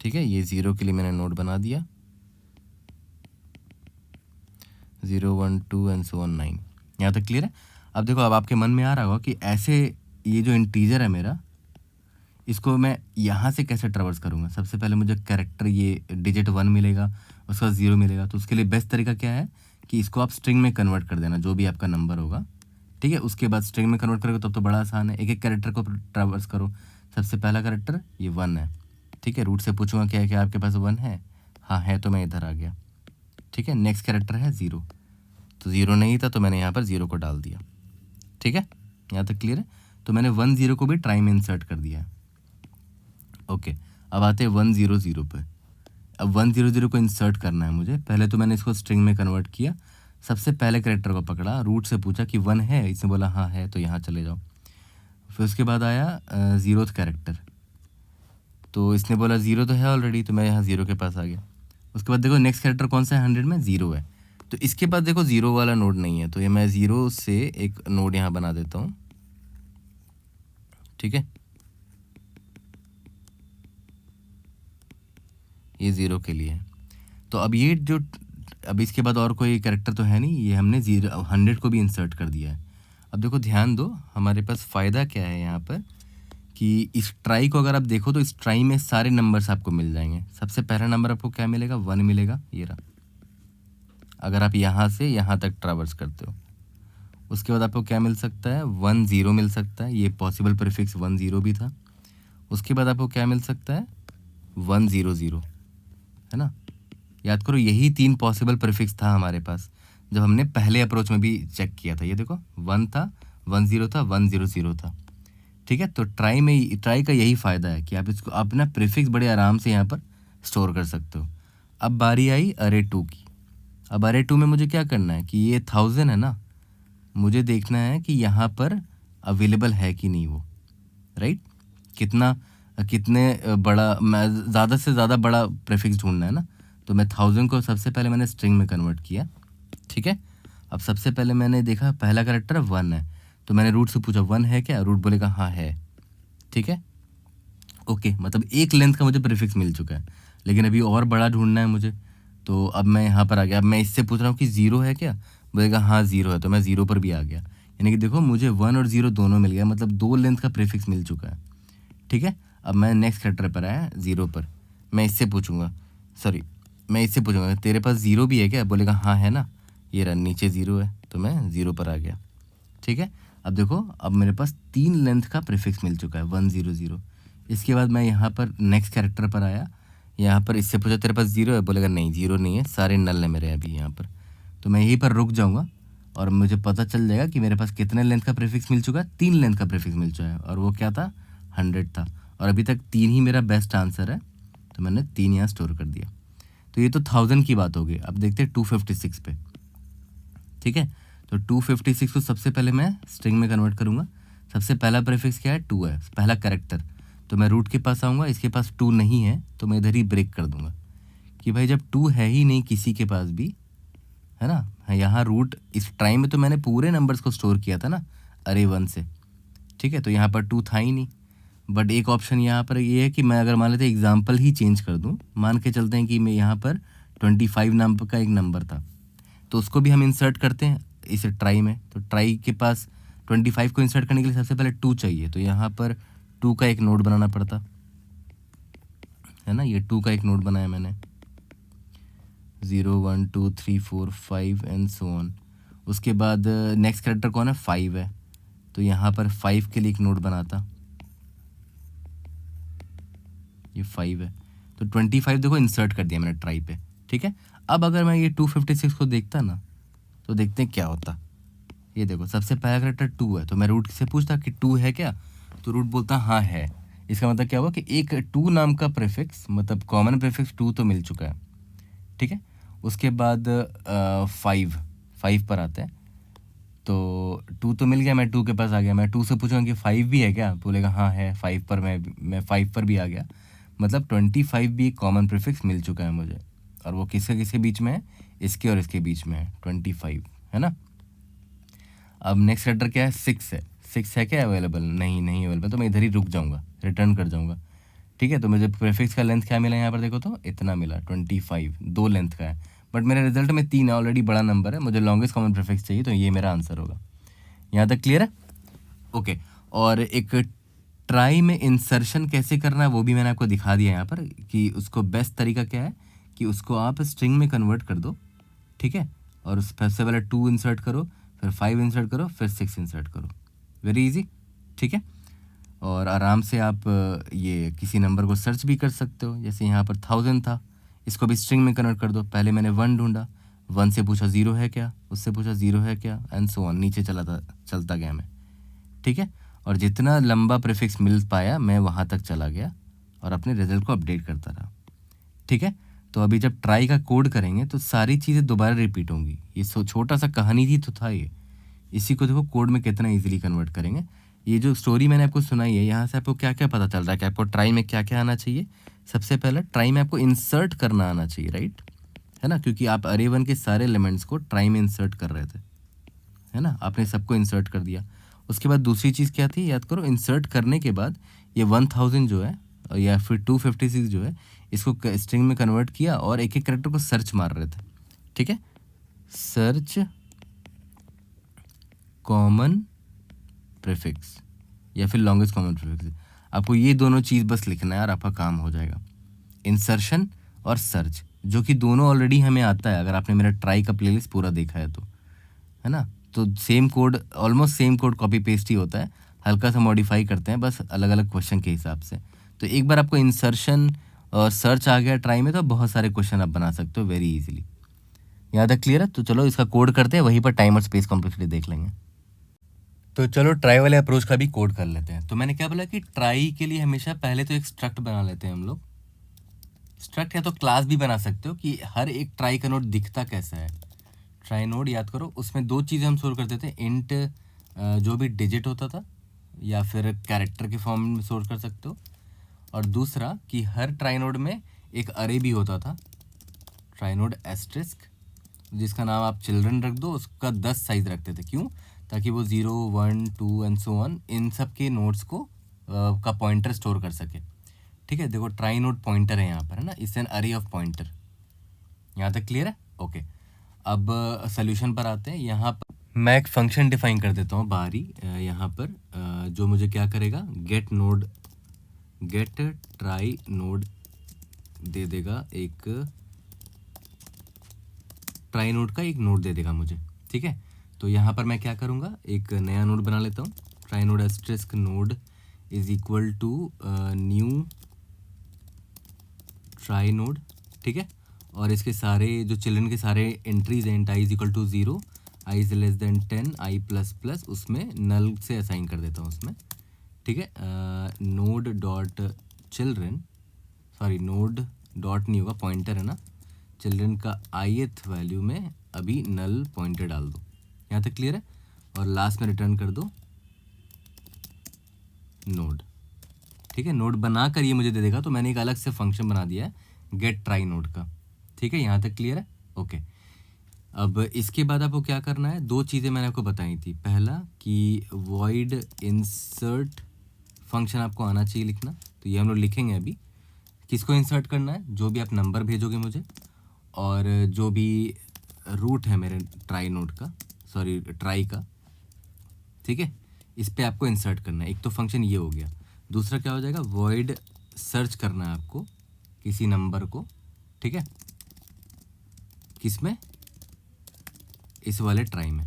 ठीक है, ये 0 के लिए मैंने नोड बना दिया, 0 1 2 एंड सो ऑन 9। यहाँ तक क्लियर है? अब देखो अब आपके मन में आ रहा होगा कि ऐसे ये जो इंटीजर है मेरा, इसको मैं यहाँ से कैसे ट्रैवर्स करूँगा? सबसे पहले मुझे कैरेक्टर ये डिजिट 1 मिलेगा, उसके बाद 0 मिलेगा। तो उसके लिए बेस्ट तरीका क्या है कि इसको आप स्ट्रिंग में कन्वर्ट कर देना, जो भी आपका नंबर होगा, ठीक है? उसके बाद स्ट्रिंग में कन्वर्ट करोगे तब तो बड़ा आसान है। एक-एक कैरेक्टर को ट्रैवर्स करो। सबसे पहला कैरेक्टर ये 1 है, ठीक है? रूट से पूछूँगा क्या है, क्या आपके पास 1 है? हाँ है, तो मैं इधर आ गया, ठीक है? नेक्स्ट कैरेक्टर है 0, तो 0 नहीं था तो मैंने यहाँ पर 0 को डाल दिया, ठीक है? यहाँ तक क्लियर है? तो मैंने 1 0 को भी ट्राई में इंसर्ट कर दिया है। ओके, अब आते हैं 1 0 0 पे। अब 1 0 0 को इंसर्ट करना है मुझे। पहले तो मैंने इसको स्ट्रिंग में कन्वर्ट किया, सबसे पहले कैरेक्टर को पकड़ा, रूट से पूछा कि 1 है, इसने बोला हाँ है, तो यहाँ चले जाओ। फिर उसके बाद आया 0th कैरेक्टर, तो इसने बोला 0 तो है ऑलरेडी, तो मैं यहाँ 0 के पास आ गया। उसके बाद देखो नेक्स्ट कैरेक्टर कौन सा है 100 में, 0 है, तो इसके बाद देखो 0 वाला नोड नहीं है, तो ये मैं 0 से एक नोड यहाँ बना देता हूँ, ठीक है? ये 0 के लिए है। तो अब ये जो, अब इसके बाद और कोई कैरेक्टर तो है नहीं, ये हमने 100 को भी इंसर्ट कर दिया है। अब देखो ध्यान दो, हमारे पास फ़ायदा क्या है यहाँ पर कि इस ट्राई को अगर आप देखो तो इस ट्राई में सारे नंबर्स आपको मिल जाएंगे। सबसे पहला नंबर आपको क्या मिलेगा, 1 मिलेगा, ये रहा, अगर आप यहाँ से यहाँ तक ट्रैवर्स करते हो। उसके बाद आपको क्या मिल सकता है, 1 0 मिल सकता है, ये पॉसिबल प्रीफिक्स 1 0 भी था। उसके बाद आपको क्या मिल सकता है, 1 0 0, है ना? याद करो यही 3 पॉसिबल प्रीफिक्स था हमारे पास जब हमने पहले अप्रोच में भी चेक किया था। ये देखो 1 था, 1 0 था, 1 0 0 था, ठीक है? तो ट्राई का यही फ़ायदा है कि आप इसको अपना प्रीफिक्स बड़े आराम से यहाँ पर स्टोर कर सकते हो। अब बारी आई अरे 2 की। अब अरे 2 में मुझे क्या करना है कि ये 1000 है ना, मुझे देखना है कि यहाँ पर अवेलेबल है कि नहीं वो, राइट? कितने बड़ा, मैं ज़्यादा से ज़्यादा बड़ा प्रीफिक्स ढूंढना है ना, तो मैं 1000 को सबसे पहले मैंने स्ट्रिंग में कन्वर्ट किया, ठीक है? अब सबसे पहले मैंने देखा पहला कैरेक्टर 1 है, तो मैंने रूट से पूछा 1 है क्या, रूट बोलेगा हाँ है, ठीक है? ओके, मतलब एक लेंथ का मुझे प्रीफिक्स मिल चुका है, लेकिन अभी और बड़ा ढूंढना है मुझे। तो अब मैं यहाँ पर आ गया, अब मैं इससे पूछ रहा हूँ कि 0 है क्या, बोलेगा हाँ 0 है, तो मैं 0 पर भी आ गया। यानी कि देखो मुझे 1 और 0 दोनों मिल गया, मतलब 2 लेंथ का प्रीफिक्स मिल चुका है, ठीक है? अब मैं नेक्स्ट कैरेक्टर पर आया 0 पर, मैं इससे पूछूंगा, सॉरी मैं इससे पूछूंगा तेरे पास 0 भी है क्या, बोलेगा हाँ है ना, ये रहा नीचे 0 है, तो मैं 0 पर आ गया, ठीक है? अब देखो अब मेरे पास 3 लेंथ का प्रीफिक्स मिल चुका है 1 0 0। इसके बाद मैं यहाँ पर नेक्स्ट कैरेक्टर पर आया, यहाँ पर इससे पूछा तेरे पास 0 है, बोलेगा नहीं 0 नहीं है, सारे नल है मेरे अभी यहाँ पर। तो मैं यहीं पर रुक जाऊँगा और मुझे पता चल जाएगा कि मेरे पास कितने लेंथ का प्रीफिक्स मिल चुका है, 3 लेंथ का प्रीफिक्स मिल चुका है, और वो क्या था, 100 था, और अभी तक 3 ही मेरा बेस्ट आंसर है, तो मैंने 3 यहाँ स्टोर कर दिया। तो ये तो 1000 की बात हो गई। अब देखते हैं 256 पे, ठीक है? तो 256 को सबसे पहले मैं स्ट्रिंग में कन्वर्ट करूँगा। सबसे पहला प्रीफिक्स क्या है, 2 है, पहला कैरेक्टर, तो मैं रूट के पास आऊँगा, इसके पास 2 नहीं है, तो मैं इधर ही ब्रेक कर दूँगा कि भाई जब 2 है ही नहीं किसी के पास भी, है ना, यहाँ रूट इस ट्राई में तो मैंने पूरे नंबर्स को स्टोर किया था ना अरे 1 से, ठीक है? तो यहाँ पर 2 था ही नहीं। बट एक ऑप्शन यहाँ पर ये है कि मैं अगर मान लेते एग्जाम्पल ही चेंज कर दूँ, मान के चलते हैं कि मैं यहाँ पर 25 नाम का एक नंबर था, तो उसको भी हम इंसर्ट करते हैं इस ट्राई में। तो ट्राई के पास 25 को इंसर्ट करने के लिए सबसे पहले 2 चाहिए, तो यहाँ पर 2 का एक नोड बनाना पड़ता है ना, ये 2 का एक नोड बनाया मैंने, 0 1 2 3 4 5 एंड सो ऑन। उसके बाद नेक्स्ट कैरेक्टर कौन है, 5 है, तो यहाँ पर 5 के लिए एक नोड बनाता, ये 5 है, तो 25 देखो इंसर्ट कर दिया मैंने ट्राई पे, ठीक है? अब अगर मैं ये 256 को देखता ना, तो देखते हैं क्या होता। ये देखो सबसे पहला कैरेक्टर 2 है, तो मैं रूट से पूछता कि 2 है क्या, तो रूट बोलता हाँ है। इसका मतलब क्या हुआ कि एक 2 नाम का प्रीफिक्स, मतलब कॉमन प्रीफिक्स 2 तो मिल चुका है, ठीक है? उसके बाद 5 पर आते हैं, तो 2 तो मिल गया, मैं 2 के पास आ गया। मैं 2 से पूछूंगा कि 5 भी है क्या, बोलेगा हाँ है, 5 पर मैं 5 पर भी आ गया, मतलब 25 भी कॉमन प्रीफिक्स मिल चुका है मुझे, और वो किसके किसके बीच में है, इसके और इसके बीच में है 25, है ना? अब नेक्स्ट कैरेक्टर क्या है, 6 है, 6 है क्या अवेलेबल, नहीं अवेलेबल, तो मैं इधर ही रुक जाऊँगा, रिटर्न कर जाऊँगा, ठीक है? तो मुझे प्रीफिक्स का लेंथ क्या मिला यहाँ पर, देखो तो इतना मिला 25, 2 लेंथ का है, बट मेरे रिजल्ट में 3 है, ऑलरेडी बड़ा नंबर है, मुझे लॉन्गेस्ट कॉमन प्रीफिक्स चाहिए, तो ये मेरा आंसर होगा। यहाँ तक क्लियर है? ओके। और एक ट्राई में इंसर्शन कैसे करना है वो भी मैंने आपको दिखा दिया यहाँ पर, कि उसको बेस्ट तरीका क्या है कि उसको आप स्ट्रिंग में कन्वर्ट कर दो, ठीक है। और उस सबसे पहले 2 इंसर्ट करो, फिर 5 इंसर्ट करो, फिर 6 इंसर्ट करो, वेरी इजी, ठीक है। और आराम से आप ये किसी नंबर को सर्च भी कर सकते हो। जैसे यहाँ पर 1000 था, इसको भी स्ट्रिंग में कन्वर्ट कर दो। पहले मैंने 1 ढूंढा, 1 से पूछा 0 है क्या, उससे पूछा 0 है क्या, एंड सो ऑन, नीचे चलता गया मैं, ठीक है। और जितना लंबा प्रीफिक्स मिल पाया मैं वहाँ तक चला गया और अपने रिजल्ट को अपडेट करता रहा, ठीक है। तो अभी जब ट्राई का कोड करेंगे तो सारी चीज़ें दोबारा रिपीट होंगी। ये छोटा सा कहानी थी तो था ये, इसी को देखो कोड में कितना इजीली कन्वर्ट करेंगे। ये जो स्टोरी मैंने आपको सुनाई है, यहाँ से आपको क्या क्या पता चल रहा है कि आपको ट्राई में क्या क्या आना चाहिए। सबसे पहले ट्राई में आपको इंसर्ट करना आना चाहिए, राइट, है ना, क्योंकि आप अरे वन के सारे एलिमेंट्स को ट्राई में इंसर्ट कर रहे थे, है ना, आपने सबको इंसर्ट कर दिया। उसके बाद दूसरी चीज़ क्या थी, याद करो, इंसर्ट करने के बाद ये 1000 जो है या फिर 256 जो है, इसको स्ट्रिंग में कन्वर्ट किया और एक एक कैरेक्टर को सर्च मार रहे थे, ठीक है। सर्च कॉमन प्रीफिक्स या फिर लॉन्गेस्ट कॉमन प्रीफिक्स, आपको ये दोनों चीज़ बस लिखना है और आपका काम हो जाएगा। इंसर्शन और सर्च, जो कि दोनों ऑलरेडी हमें आता है, अगर आपने मेरा ट्राई का प्लेलिस्ट पूरा देखा है तो, है ना। तो same code, almost same code copy paste ही होता है, हल्का सा मॉडिफाई करते हैं बस अलग अलग क्वेश्चन के हिसाब से। तो एक बार आपको इंसर्शन और सर्च आ गया ट्राई में तो बहुत सारे क्वेश्चन आप बना सकते हो वेरी इजीली। यहाँ तक क्लियर है? तो चलो इसका कोड करते हैं, वहीं पर टाइम और स्पेस कॉम्प्लेक्सिटी देख लेंगे। तो चलो ट्राई वाले अप्रोच का भी कोड कर लेते हैं। तो मैंने क्या बोला कि ट्राई के लिए हमेशा पहले तो एक स्ट्रक्ट बना लेते हैं हम लोग। स्ट्रक्ट या तो क्लास भी बना सकते हो कि हर एक ट्राई का नोड दिखता कैसा है। ट्राई नोड याद करो, उसमें 2 चीज़ें हम स्टोर करते थे, इंट जो भी डिजिट होता था या फिर कैरेक्टर के फॉर्म में स्टोर कर सकते हो, और दूसरा कि हर ट्राई नोड में एक अरे भी होता था, ट्राई नोड एस्ट्रिस्क, जिसका नाम आप चिल्ड्रन रख दो, उसका 10 साइज रखते थे। क्यों? ताकि वो 0, 1, 2 एंड सो ऑन इन सब के नोड्स को का पॉइंटर स्टोर कर सके, ठीक है। देखो ट्राई नोड पॉइंटर है यहाँ पर, है ना, इट्स एन अरे ऑफ पॉइंटर। यहाँ तक क्लियर है? ओके। अब सोल्यूशन पर आते हैं। यहाँ पर मैं एक फंक्शन डिफाइन कर देता हूँ बाहरी, यहाँ पर जो मुझे क्या करेगा, गेट ट्राई नोड दे देगा, एक ट्राई नोड का एक नोड दे देगा मुझे, ठीक है। तो यहाँ पर मैं क्या करूँगा, एक नया नोड बना लेता हूँ, trie node asterisk node is equal to new trie node, ठीक है। और इसके सारे जो चिल्ड्रन के सारे एंट्रीज हैं, int i is equal to 0, i is less than 10, i plus plus, उसमें नल से असाइन कर देता हूँ उसमें, ठीक है। Node dot children, sorry node dot नहीं होगा, पॉइंटर है ना, चिल्ड्रन का ith वैल्यू में अभी नल पॉइंटर डाल दो। यहाँ तक क्लियर है? और लास्ट में रिटर्न कर दो नोड, ठीक है। नोड बनाकर ये मुझे दे देगा, तो मैंने एक अलग से फंक्शन बना दिया है गेट ट्राई नोड का, ठीक है। यहाँ तक क्लियर है? ओके। अब इसके बाद आपको क्या करना है, 2 चीज़ें मैंने आपको बताई थी। पहला कि वॉइड इंसर्ट फंक्शन आपको आना चाहिए लिखना, तो ये हम लोग लिखेंगे अभी। किसको इंसर्ट करना है? जो भी आप नंबर भेजोगे मुझे, और जो भी रूट है मेरे ट्राई नोड का, सॉरी ट्राई का, ठीक है, इस पे आपको इंसर्ट करना है। एक तो फंक्शन ये हो गया। दूसरा क्या हो जाएगा, वॉइड सर्च करना है आपको किसी नंबर को, ठीक है, किसमें, इस वाले ट्राई में,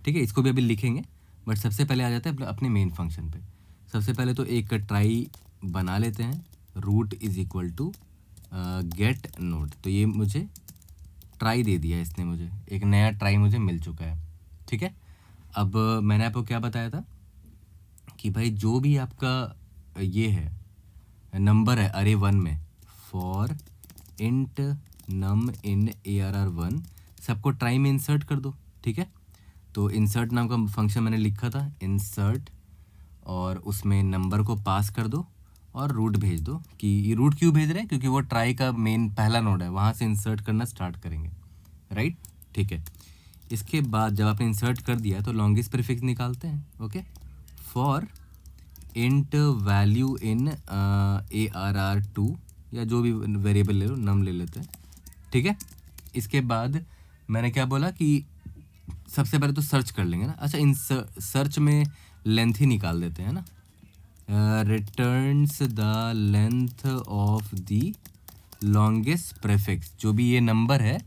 ठीक है। इसको भी अभी लिखेंगे, बट सबसे पहले आ जाते हैं अपने मेन फंक्शन पे। सबसे पहले तो एक ट्राई बना लेते हैं, root is equal to get node. तो ये मुझे ट्राई दे दिया इसने, मुझे एक नया ट्राई मुझे मिल चुका है, ठीक है। अब मैंने आपको क्या बताया था कि भाई जो भी आपका ये है नंबर है अरे 1 में, for int num in ARR1, सबको ट्राई में इंसर्ट कर दो, ठीक है। तो इंसर्ट नाम का फंक्शन मैंने लिखा था, इंसर्ट, और उसमें नंबर को पास कर दो और रूट भेज दो। कि ये रूट क्यों भेज रहे हैं? क्योंकि वो ट्राई का मेन पहला नोड है, वहाँ से इंसर्ट करना स्टार्ट करेंगे, राइट, ठीक है। इसके बाद जब आपने इंसर्ट कर दिया तो लॉन्गेस्ट प्रीफिक्स निकालते हैं, okay, for int value in ARR2, या जो भी वेरिएबल ले लो, नम ले लेते हैं, ठीक है। इसके बाद मैंने क्या बोला कि सबसे पहले तो सर्च कर लेंगे ना। अच्छा, इन सर्च में लेंथ ही निकाल देते हैं ना, returns the length of the longest prefix. जो भी ये नंबर है,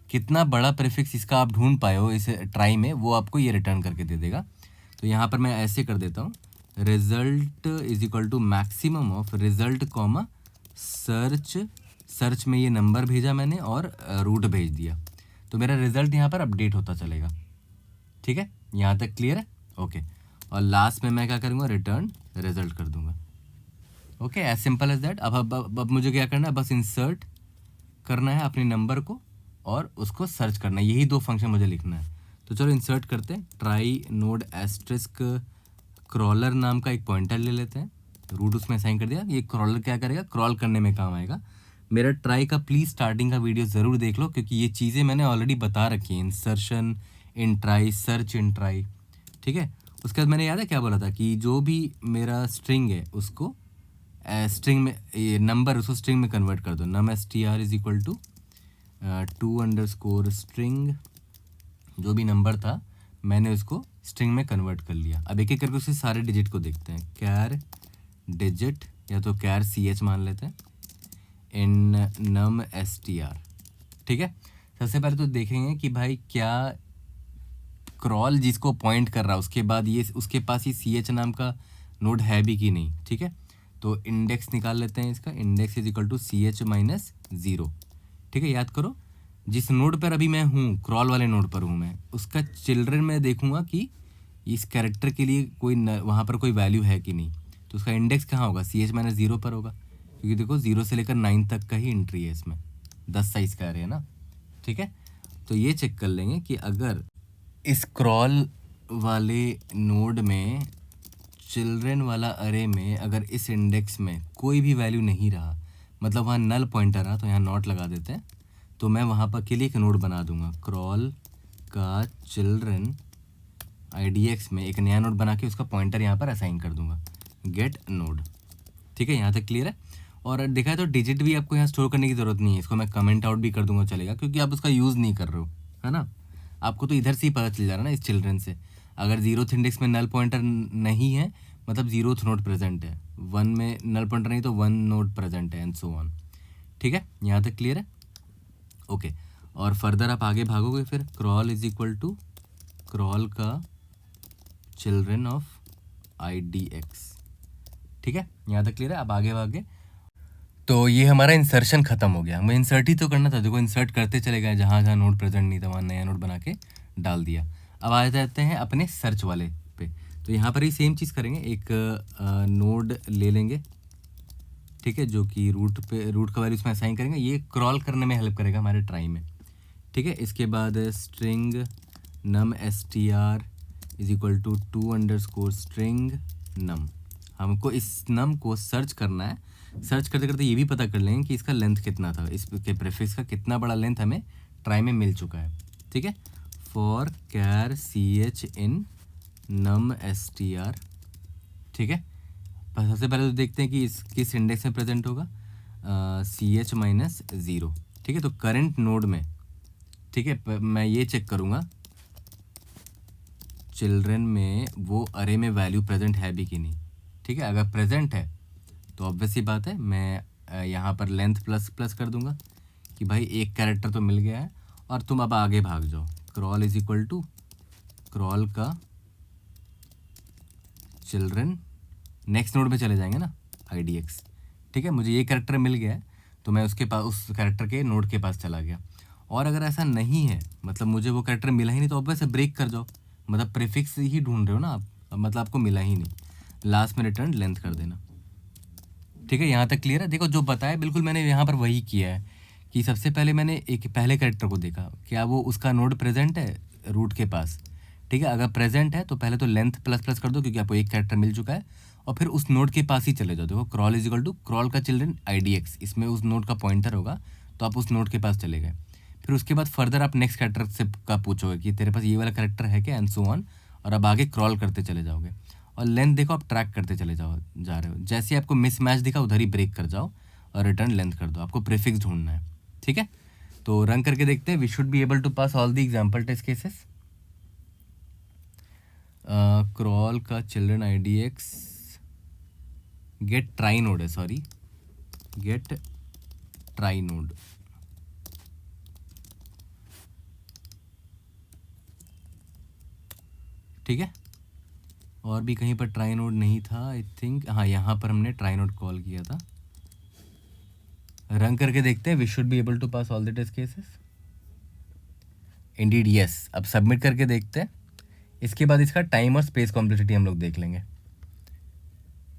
कितना बड़ा प्रेफिक्स इसका आप ढूंढ पाए हो इस ट्राई में, वो आपको ये रिटर्न करके दे देगा। तो यहाँ पर मैं ऐसे कर देता हूँ, result is equal to maximum of result comma search. Search में ये नंबर भेजा मैंने और रूट भेज दिया, तो मेरा रिजल्ट यहाँ पर अपडेट होता चलेगा। ठीक है, यहाँ तक क्लियर है? ओके। और लास्ट में मैं क्या करूँगा, रिटर्न रिजल्ट कर दूंगा। Okay, as simple as that. अब मुझे क्या करना है, बस इंसर्ट करना है अपने नंबर को और उसको सर्च करना है, यही दो फंक्शन मुझे लिखना है। तो चलो इंसर्ट करते हैं, ट्राई नोड एस्ट्रिस्क क्रॉलर नाम का एक पॉइंटर ले लेते हैं, रूट उसमें असाइन कर दिया। ये क्रॉलर क्या करेगा, क्रॉल करने में काम आएगा। मेरा ट्राई का प्लीज़ स्टार्टिंग का वीडियो ज़रूर देख लो, क्योंकि ये चीज़ें मैंने ऑलरेडी बता रखी हैं, insertion in try, search in try. ठीक है, उसके बाद मैंने याद है क्या बोला था कि जो भी मेरा स्ट्रिंग है उसको स्ट्रिंग में, ये नंबर उसको स्ट्रिंग में कन्वर्ट कर दो। Num S T R is equal to 2 string, जो भी नंबर था मैंने उसको स्ट्रिंग में कन्वर्ट कर लिया। अब एक एक करके उसके सारे डिजिट को देखते हैं। कैर डिजिट या तो कैर सी एच मान लेते हैं इन नम एस टी आर। ठीक है, सबसे पहले तो देखेंगे कि भाई क्या क्रॉल जिसको पॉइंट कर रहा है उसके बाद ये उसके पास ये सी एच नाम का नोड है भी कि नहीं। ठीक है, तो इंडेक्स निकाल लेते हैं इसका, index is equal to C H minus zero. ठीक है, याद करो जिस नोड पर अभी मैं हूँ, क्रॉल वाले नोड पर हूँ मैं, उसका चिल्ड्रन में देखूंगा कि इस कैरेक्टर के लिए कोई वहाँ पर कोई वैल्यू है कि नहीं। तो उसका इंडेक्स कहाँ होगा, सी एच माइनस ज़ीरो पर होगा, क्योंकि देखो 0 से लेकर 9 तक का ही एंट्री है इसमें, 10 साइज का है ना। ठीक है, तो ये चेक कर लेंगे कि अगर इस क्रॉल वाले नोड में, चिल्ड्रन वाला अरे में, अगर इस इंडेक्स में कोई भी वैल्यू नहीं रहा, मतलब वहाँ नल पॉइंटर रहा, तो यहाँ नॉट लगा देते हैं। तो मैं वहाँ पर के लिए एक नोड बना दूंगा, क्रॉल का चिल्ड्रन IDX में एक नया नोड बना के उसका पॉइंटर यहाँ पर असाइन कर दूंगा, गेट नोड। ठीक है, यहाँ तक क्लियर है? और देखा है तो डिजिट भी आपको यहाँ स्टोर करने की ज़रूरत नहीं है, इसको मैं कमेंट आउट भी कर दूंगा चलेगा, क्योंकि आप उसका यूज़ नहीं कर रहे हो, है ना। आपको तो इधर से ही पता चल जा रहा है ना इस चिल्ड्रन से। अगर 0th इंडेक्स में नल पॉइंटर नहीं है, मतलब 0th नोड प्रेजेंट है, 1 में नल पॉइंटर नहीं तो 1 नोड प्रेजेंट है, एंड सो ऑन। ठीक है, यहाँ तक क्लियर है? ओके, और फर्दर आप आगे भागोगे फिर, crawl is equal to crawl का चिल्ड्रन ऑफ IDX। ठीक है, यहाँ तक क्लियर है? अब आगे भागे, तो ये हमारा इंसर्शन खत्म हो गया। हमें इंसर्ट ही तो करना था, देखो इंसर्ट करते चले गए, जहाँ जहाँ नोड प्रेजेंट नहीं था वहाँ नया नोड बना के डाल दिया। अब आ जाते हैं अपने सर्च वाले पे, तो यहाँ पर ही सेम चीज़ करेंगे, एक नोड ले लेंगे। ठीक है, जो कि रूट पे, रूट का वैल्यू इसमें असाइन करेंगे, ये क्रॉल करने में हेल्प करेगा हमारे ट्राई में। ठीक है, इसके बाद string num S T R is equal to 2 string num. हमको इस नम को सर्च करना है, सर्च करते करते ये भी पता कर लेंगे कि इसका लेंथ कितना था, इसके प्रेफिक्स का कितना बड़ा लेंथ हमें ट्राई में मिल चुका है। ठीक है, for char C H in num S T R. ठीक है, सबसे पहले तो देखते हैं कि इस किस इंडेक्स में प्रेजेंट होगा, सी एच माइनस ज़ीरो। ठीक है, तो करंट नोड में, ठीक है, मैं ये चेक करूँगा चिल्ड्रन में वो अरे में वैल्यू प्रेजेंट है भी कि नहीं। ठीक है, अगर प्रेजेंट है तो ऑब्वियस सी बात है, मैं यहाँ पर लेंथ प्लस प्लस कर दूंगा कि भाई एक कैरेक्टर तो मिल गया है, और तुम अब आगे भाग जाओ। Crawl is equal to crawl का चिल्ड्रन, नेक्स्ट नोड में चले जाएंगे ना, IDX। ठीक है, मुझे ये कैरेक्टर मिल गया है, तो मैं उसके पास, उस कैरेक्टर के नोड के पास चला गया। और अगर ऐसा नहीं है, मतलब मुझे वो कैरेक्टर मिला ही नहीं, तो ऑब्वियस ब्रेक कर जाओ, मतलब प्रीफिक्स ही ढूंढ रहे हो ना आप, मतलब आपको मिला ही नहीं, लास्ट में रिटर्न लेंथ कर देना। ठीक है, यहाँ तक क्लियर है? देखो जो बताया बिल्कुल मैंने यहाँ पर वही किया है, कि सबसे पहले मैंने एक पहले कैरेक्टर को देखा, क्या वो उसका नोड प्रेजेंट है रूट के पास। ठीक है, अगर प्रेजेंट है तो पहले तो लेंथ प्लस प्लस कर दो, क्योंकि आपको एक कैरेक्टर मिल चुका है, और फिर उस नोड के पास ही चले जाओ। देखो crawl is equal to crawl का चिल्ड्रन IDX, इसमें उस नोड का पॉइंटर होगा, तो आप उस नोड के पास चले गए। फिर उसके बाद फर्दर आप नेक्स्ट कैरेक्टर से का पूछोगे कि तेरे पास ये वाला कैरेक्टर है क्या, एंड सो ऑन, और अब आगे क्रॉल करते चले जाओगे। और लेंथ देखो आप ट्रैक करते चले जा रहे हो, जैसे ही आपको मिस मैच दिखा उधर ही ब्रेक कर जाओ और रिटर्न लेंथ कर दो। आपको प्रीफिक्स ढूंढना है। ठीक है, तो रन करके देखते हैं। We should be able to pass all the example test cases. Crawl का children IDX get trie node है, सॉरी, गेट ट्राई नोड। ठीक है, और भी कहीं पर ट्राई नोड नहीं था आई थिंक, हाँ यहाँ पर हमने ट्राई नोड कॉल किया था। रन करके देखते हैं, we should be able to pass all the test cases. Indeed yes. अब सबमिट करके देखते हैं, इसके बाद इसका टाइम और स्पेस कॉम्प्लेक्सिटी हम लोग देख लेंगे।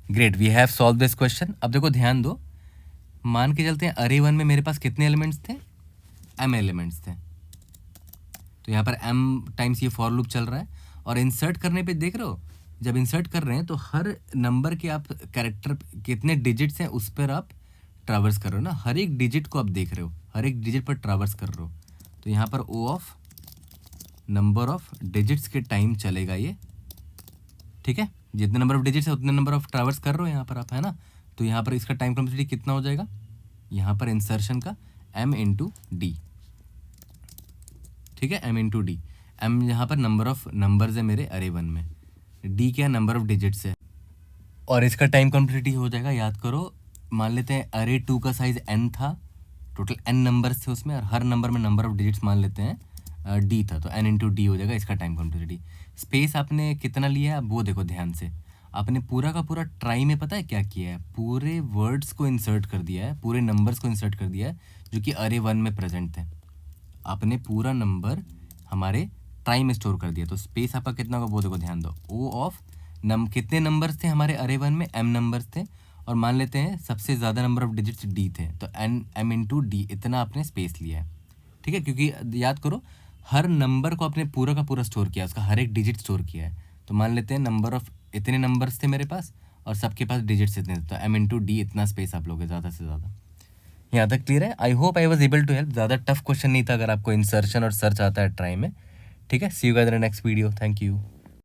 Great, we have solve this question. अब देखो ध्यान दो, मान के चलते हैं अरे वन में मेरे पास कितने एलिमेंट्स थे, m एलिमेंट्स थे। तो यहाँ पर m टाइम्स ये फॉर लूप चल रहा है, और इंसर्ट करने पे देख रहे हो, जब इंसर्ट कर रहे हैं तो हर नंबर के आप कैरेक्टर कितने डिजिट्स हैं उस पर आप ट्रावर्स कर रहे हो ना, हर एक डिजिट को आप देख रहे हो, हर एक डिजिट पर ट्रावर्स कर रहे हो। तो यहाँ पर ओ ऑफ नंबर ऑफ डिजिट्स के टाइम चलेगा ये। ठीक है, जितने नंबर ऑफ डिजिट्स है उतने नंबर ऑफ ट्रावर्स कर रहे हो यहाँ पर आप, है ना। तो यहाँ पर इसका टाइम कॉम्प्लेक्सिटी कितना हो जाएगा, यहाँ पर इंसर्शन का m इंटू डी। ठीक है, m इंटू डी। m यहाँ पर नंबर ऑफ नंबर्स है मेरे अरे वन में, d क्या नंबर ऑफ डिजिट्स है, और इसका टाइम कॉम्प्लेक्सिटी हो जाएगा, याद करो, मान लेते हैं अरे टू का साइज n था, टोटल n नंबर्स थे उसमें, और हर नंबर में नंबर ऑफ डिजिट्स मान लेते हैं d था, तो n इंटू डी हो जाएगा इसका टाइम कॉम्प्लेक्सिटी। स्पेस आपने कितना लिया है अब वो देखो ध्यान से, आपने पूरा का पूरा ट्राई में पता है क्या किया है, पूरे वर्ड्स को इंसर्ट कर दिया है, पूरे नंबर्स को इंसर्ट कर दिया है जो कि अरे वन में प्रेजेंट थे। आपने पूरा नंबर हमारे ट्राई में स्टोर कर दिया, तो स्पेस आपका कितना होगा वो देखो ध्यान दो, ओ ऑफ कितने नंबर्स थे हमारे अरे वन में, m नंबर्स थे, और मान लेते हैं सबसे ज़्यादा नंबर ऑफ डिजिट्स d थे, तो m इंटू डी इतना आपने स्पेस लिया है। ठीक है, क्योंकि याद करो हर नंबर को आपने पूरा का पूरा स्टोर किया, उसका हर एक डिजिट स्टोर किया है। तो मान लेते हैं नंबर ऑफ इतने नंबर्स थे मेरे पास, और सबके पास डिजिट्स इतने थे, तो m इंटू डी इतना स्पेस आप लोगे ज़्यादा से ज़्यादा। यहाँ तक क्लियर है? I hope I was able to help. ज़्यादा टफ क्वेश्चन नहीं था अगर आपको इंसर्शन और सर्च आता है ट्राई में। ठीक है, see you guys in the next video, thank you.